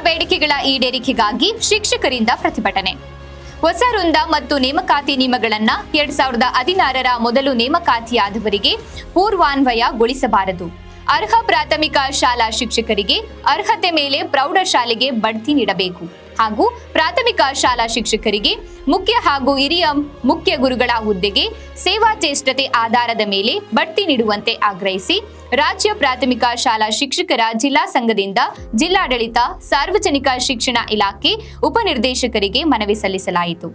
ಬೇಡಿಕೆಗಳ ಈಡೇರಿಕೆಗಾಗಿ ಶಿಕ್ಷಕರಿಂದ ಪ್ರತಿಭಟನೆ. ಹೊಸ ವೃಂದ ಮತ್ತು ನೇಮಕಾತಿ ನಿಯಮಗಳನ್ನ 2016ರ ಮೊದಲು ನೇಮಕಾತಿಯಾದವರಿಗೆ ಪೂರ್ವಾನ್ವಯಗೊಳಿಸಬಾರದು. ಅರ್ಹ ಪ್ರಾಥಮಿಕ ಶಾಲಾ ಶಿಕ್ಷಕರಿಗೆ ಅರ್ಹತೆ ಮೇಲೆ ಪ್ರೌಢಶಾಲೆಗೆ ಬಡ್ತಿ ನೀಡಬೇಕು ಹಾಗೂ ಪ್ರಾಥಮಿಕ ಶಾಲಾ ಶಿಕ್ಷಕರಿಗೆ ಮುಖ್ಯ ಹಾಗೂ ಹಿರಿಯ ಮುಖ್ಯ ಗುರುಗಳ ಹುದ್ದೆಗೆ ಸೇವಾಚೇಷ್ಟತೆ ಆಧಾರದ ಮೇಲೆ ಬಡ್ತಿ ನೀಡುವಂತೆ ಆಗ್ರಹಿಸಿ ರಾಜ್ಯ ಪ್ರಾಥಮಿಕ ಶಾಲಾ ಶಿಕ್ಷಕರ ಜಿಲ್ಲಾ ಸಂಘದಿಂದ ಜಿಲ್ಲಾಡಳಿತ, ಸಾರ್ವಜನಿಕ ಶಿಕ್ಷಣ ಇಲಾಖೆ ಉಪನಿರ್ದೇಶಕರಿಗೆ ಮನವಿ ಸಲ್ಲಿಸಲಾಯಿತು.